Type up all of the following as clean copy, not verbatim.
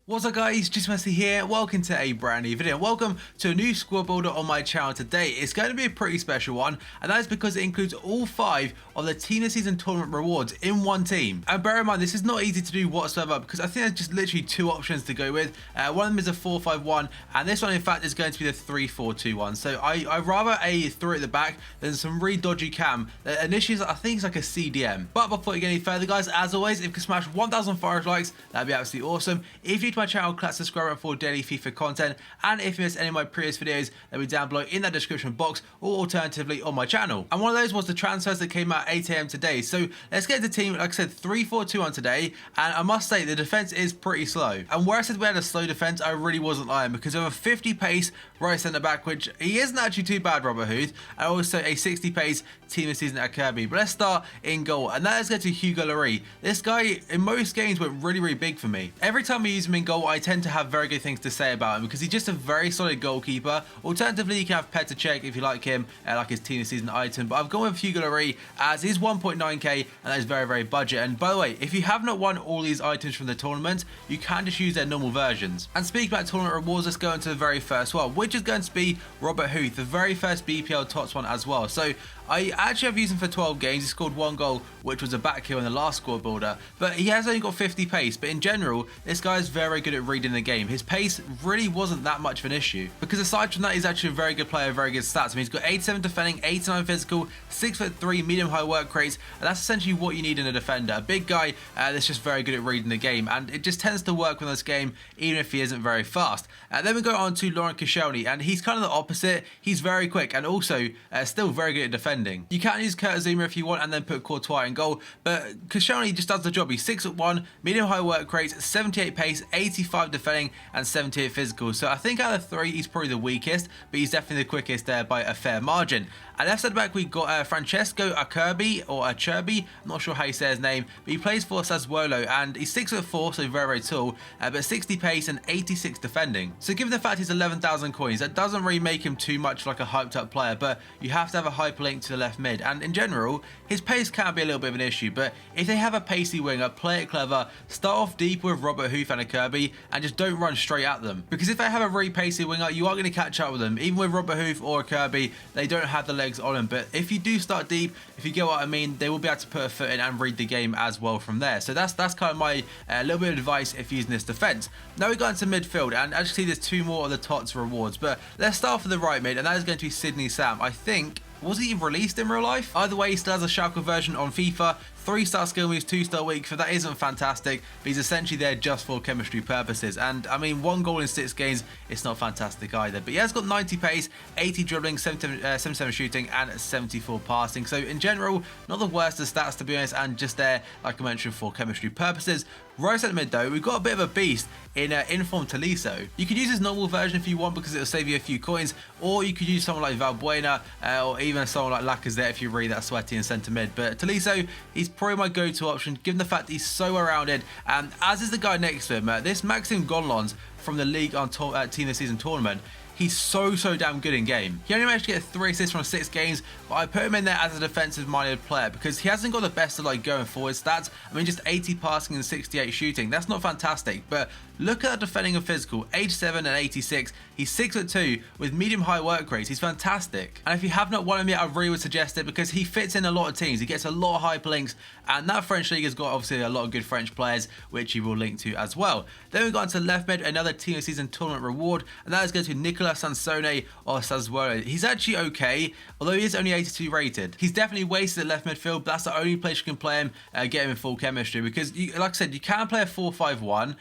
What's up guys, just Messi here, welcome to a brand new video. Welcome to a new squad builder on my channel today. It's going to be a pretty special one, and that is because it includes all 5 of the team of the season tournament rewards in one team. And bear in mind, this is not easy to do whatsoever because I think there's just literally 2 options to go with. One of them is a 4-5-1, and this one in fact is going to be the 3-4-2-1. So I'd rather a 3 at the back than some really dodgy cam that initially I think it's like a CDM. But before we get any further guys, as always, if you can smash 1,500 likes, that'd be absolutely awesome. If you to my channel, click subscribe for daily FIFA content, and if you missed any of my previous videos, they'll be down below in that description box, or alternatively on my channel. And one of those was the transfers that came out at 8 AM today. So let's get to the team. Like I said, 3-4-2 today, and I must say the defense is pretty slow. And where I said we had a slow defense, I really wasn't lying, because we have a 50 pace right centre back, which he isn't actually too bad, Robert Huth, and also a 60 pace team of season at Kirby. But let's start in goal, and that is going to Hugo Lloris. This guy in most games went really big for me. Every time we use him in goal, I tend to have very good things to say about him because he's just a very solid goalkeeper. Alternatively, you can have Petr Cech if you like him, like his team of season item. But I've gone with Hugo Lloris as he's 1.9k, and that is very budget. And by the way, if you have not won all these items from the tournament, you can just use their normal versions. And speaking about tournament rewards, let's go into the very first one, which is going to be Robert Huth, the very first BPL TOTS one as well. So I actually have used him for 12 games. He scored 1 goal, which was a back heel in the last squad builder, but he has only got 50 pace. But in general, this guy is very good at reading the game. His pace really wasn't that much of an issue, because aside from that, he's actually a very good player, very good stats. I mean, he's got 87 defending, 89 physical, 6'3", medium high work rates, and that's essentially what you need in a defender. A big guy that's just very good at reading the game, and it just tends to work with this game, even if he isn't very fast. Then we go on to Laurent Koscielny, and he's kind of the opposite. He's very quick and also still very good at defending. You can use Kurt Zouma if you want and then put Courtois in goal, but Koscielny just does the job. He's 6'1", medium high work rates, 78 pace, 85 defending, and 78 physical. So I think out of the 3, he's probably the weakest, but he's definitely the quickest there by a fair margin. And left side back, we got Francesco Acerbi, or Acerbi, I'm not sure how you say his name, but he plays for Sassuolo, and he's 6'4", so very tall, but 60 pace and 86 defending. So given the fact he's 11,000 coins, that doesn't really make him too much like a hyped up player, but you have to have a hyperlink to the left mid, and in general, his pace can be a little bit of an issue, but if they have a pacey winger, play it clever, start off deep with Robert Huth and Acerbi, and just don't run straight at them, because if they have a really pacey winger, you are going to catch up with them. Even with Robert Huth or Acerbi, they don't have the legs on him, but if you do start deep, if you get what I mean, they will be able to put a foot in and read the game as well from there. So that's kind of my little bit of advice if using this defense. Now we got into midfield, and as you see, there's 2 more of the TOTS rewards, but let's start off with the right mid, and that is going to be Sydney Sam. I think, was he released in real life? Either way, he still has a Schalke version on FIFA. 3-star skill moves, 2-star weak, so that isn't fantastic, but he's essentially there just for chemistry purposes. And I mean, 1 goal in 6 games, it's not fantastic either. But he has got 90 pace, 80 dribbling, 77 shooting, and 74 passing. So in general, not the worst of stats to be honest, and just there, like I mentioned, for chemistry purposes. Right centre mid though, we've got a bit of a beast in Inform Tolisso. You could use his normal version if you want, because it'll save you a few coins, or you could use someone like Valbuena, or even someone like Lacazette if you're really that sweaty in centre mid. But Tolisso, he's probably my go-to option, given the fact he's so well-rounded, and as is the guy next to him, this Maxim GONALONS from the League on Team of the Season tournament. He's so damn good in game. He only managed to get 3 assists from 6 games, but I put him in there as a defensive minded player because he hasn't got the best of like going forward stats. I mean, just 80 passing and 68 shooting, that's not fantastic, but look at that defending and physical, age 7 and 86. He's 6'2" with medium high work rates. He's fantastic. And if you have not won him yet, I really would suggest it, because he fits in a lot of teams. He gets a lot of hyperlinks, and that French league has got obviously a lot of good French players, which he will link to as well. Then we got into left mid, another team of season tournament reward, and that is going to Nicolas Sansone or Sassuolo. He's actually okay, although he is only 82 rated. He's definitely wasted at left midfield, but that's the only place you can play him, get him in full chemistry, because like I said, you can play a 4-5-1,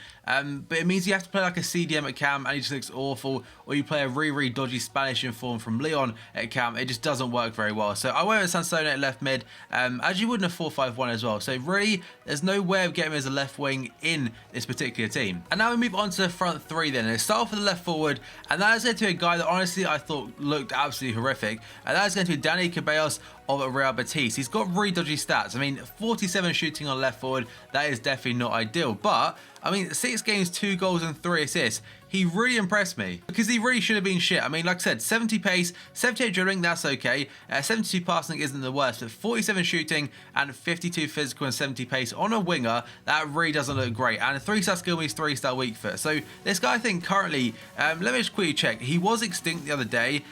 but it means you have to play like a CDM at cam and he just looks awful, or you play a really dodgy Spanish inform from Leon at cam. It just doesn't work very well. So I went with Sansone at left mid, as you would in a 4-5-1 as well. So really, there's no way of getting him as a left wing in this particular team. And now we move on to the front 3 then. Let's start off with the left forward, and that is going to be a guy that honestly I thought looked absolutely horrific, and that is going to be Danny Ceballos of Real Betis. He's got really dodgy stats. I mean, 47 shooting on left forward, that is definitely not ideal, but I mean, 6 games, 2 goals and 3 assists. he really impressed me because he really should have been shit. I mean, like I said, 70 pace, 78 dribbling, that's okay. 72 passing isn't the worst, but 47 shooting and 52 physical and 70 pace on a winger, that really doesn't look great. And 3-star skill means 3-star weak foot. So this guy, I think currently, let me just quickly check. He was extinct the other day,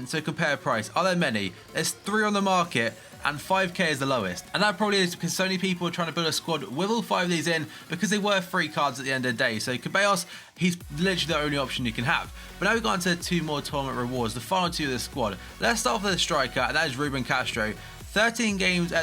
so compare price. Are there many? There's 3 on the market, and 5k is the lowest, and that probably is because so many people are trying to build a squad with all 5 of these in because they were free cards at the end of the day. So Ceballos, he's literally the only option you can have. But now we've got into 2 more tournament rewards, the final 2 of the squad. Let's start off with the striker, and that is RUBEN Castro. 13 games,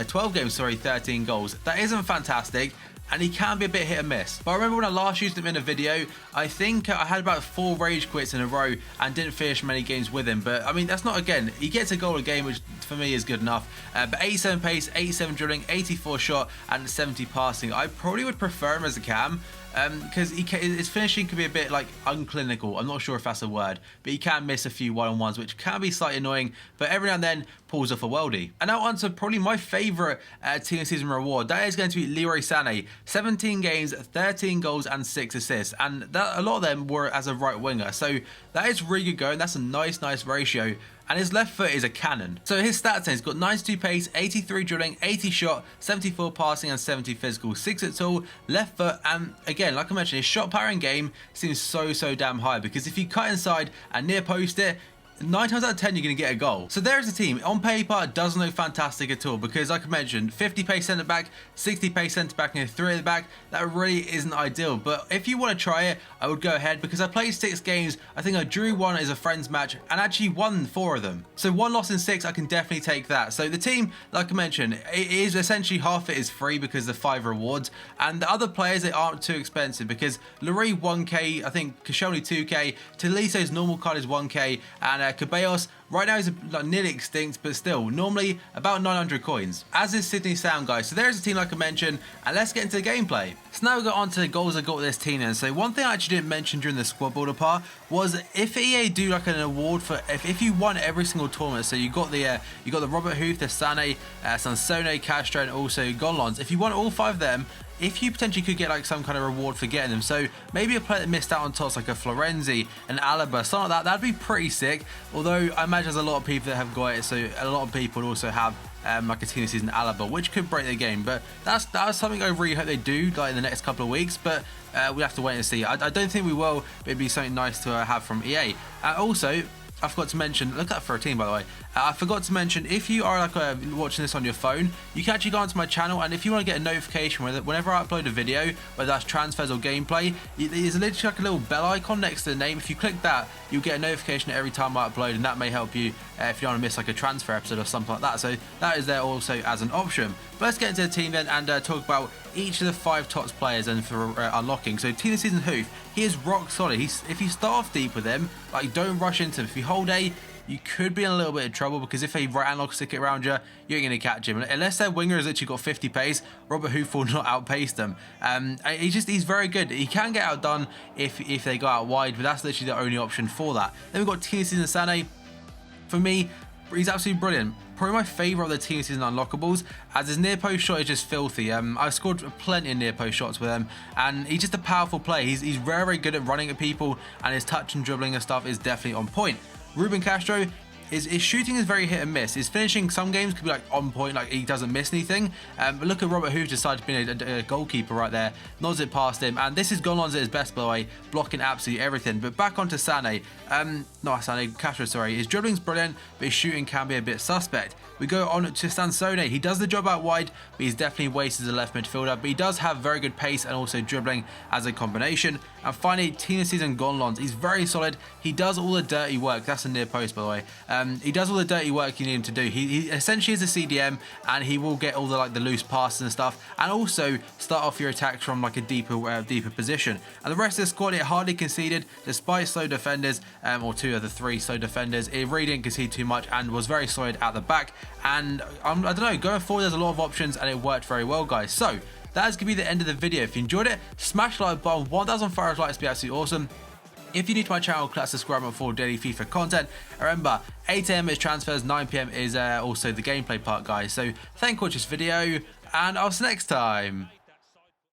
12 games, sorry, 13 goals. That isn't fantastic, and he can be a bit hit and miss. But I remember when I last used him in a video, I think I had about 4 rage quits in a row and didn't finish many games with him. But I mean, that's not, again, he gets a goal a game, which for me is good enough. But 87 pace, 87 dribbling, 84 shot, and 70 passing. I probably would prefer him as a cam, because his finishing can be a bit like unclinical. I'm not sure if that's a word, but he can miss a few one-on-ones, which can be slightly annoying, but every now and then pulls off a worldie. And now on to probably my favourite team of season reward. That is going to be Leroy SANE. 17 games, 13 goals and 6 assists, and that, a lot of them were as a right winger, so that is really good going. That's a nice ratio. And his left foot is a cannon. So his stats, he's got 92 pace, 83 dribbling, 80 shot, 74 passing and 70 physical, 6 foot tall, left foot, and again, like I mentioned, his shot power in game seems so damn high, because if you cut inside and near post it, 9 times out of 10 you're going to get a goal. So there's a team. On paper, it doesn't look fantastic at all, because like I mentioned, 50 pace centre back, 60 pace centre back, and 3 at the back, that really isn't ideal. But if you want to try it, I would go ahead, because I played 6 games. I think I drew 1 as a friends match and actually won 4 of them. So 1 loss in 6, I can definitely take that. So the team, like I mentioned, it is essentially half it is free because of the 5 rewards, and the other players, they aren't too expensive, because Lurie 1k, I think Koscielny 2k, Toliso's normal card is 1k, and Ceballos right now is like nearly extinct, but still normally about 900 coins, as is Sydney Sound, guys. So there's a team like I mentioned, and let's get into the gameplay. So now we got on to the goals I got with this team. And so one thing I actually didn't mention during the squad builder part was if EA do like an award for if you won every single tournament. So you got the Robert HUTH, the SANE, SANSONE, CASTRO, and also GONALONS. If you won all 5 of them, if you potentially could get like some kind of reward for getting them, so maybe a player that missed out on TOTS like a Florenzi, an Alaba, something like that, that'd be pretty sick. Although I imagine there's a lot of people that have got it, so a lot of people also have like a team season Alaba, which could break the game. But that's something I really hope they do like in the next couple of weeks. But we'll have to wait and see. I don't think we will, but it'd be something nice to have from EA. Also, I forgot to mention, look out for a team by the way. I forgot to mention, if you are like watching this on your phone, you can actually go onto my channel, and if you want to get a notification whenever I upload a video, whether that's transfers or gameplay, there's literally like a little bell icon next to the name. If you click that, you'll get a notification every time I upload, and that may help you if you don't want to miss like a transfer episode or something like that. So that is there also as an option. But let's get into the team then and talk about each of the 5 TOTS players and for unlocking. So team of the season HUTH, he is rock solid. If you start off deep with him, like don't rush into him. If you hold A, you could be in a little bit of trouble, because if they right analog stick it around you, you ain't going to catch him. Unless their winger has literally got 50 pace, Robert HUTH will not outpace them. He's very good. He can get outdone if they go out wide, but that's literally the only option for that. Then we've got team of the season SANE. For me, he's absolutely brilliant. Probably my favourite of the team season unlockables, as his near post shot is just filthy. I've scored plenty of near post shots with him, and he's just a powerful player. He's very good at running at people, and his touch and dribbling and stuff is definitely on point. RUBEN Castro, his shooting is very hit and miss. His finishing some games could be like on point, like he doesn't miss anything. But look at Robert HUTH decided to be a goalkeeper right there, nods it past him, and this is GONALONS at his best, by the way, blocking absolutely everything. But back onto SANE, not SANE, Castro, sorry. His dribbling's brilliant, but his shooting can be a bit suspect. We go on to Sansone. He does the job out wide, but he's definitely wasted as a left midfielder. But he does have very good pace and also dribbling as a combination. And finally, team of the season GONALONS. He's very solid. He does all the dirty work. That's a near post, by the way. He does all the dirty work you need him to do. He essentially is a CDM, and he will get all the loose passes and stuff, and also start off your attacks from like a deeper position. And the rest of the squad, it hardly conceded, despite slow defenders, or 2 of the 3 slow defenders. It really didn't concede too much and was very solid at the back. And I don't know, going forward, there's a lot of options, and it worked very well, guys. So that is going to be the end of the video. If you enjoyed it, smash the like button. 1,000 likes would be absolutely awesome. If you're new to my channel, click subscribe for daily FIFA content. Remember, 8 AM is transfers, 9 PM is also the gameplay part, guys. So thank you for watching this video, and I'll see you next time.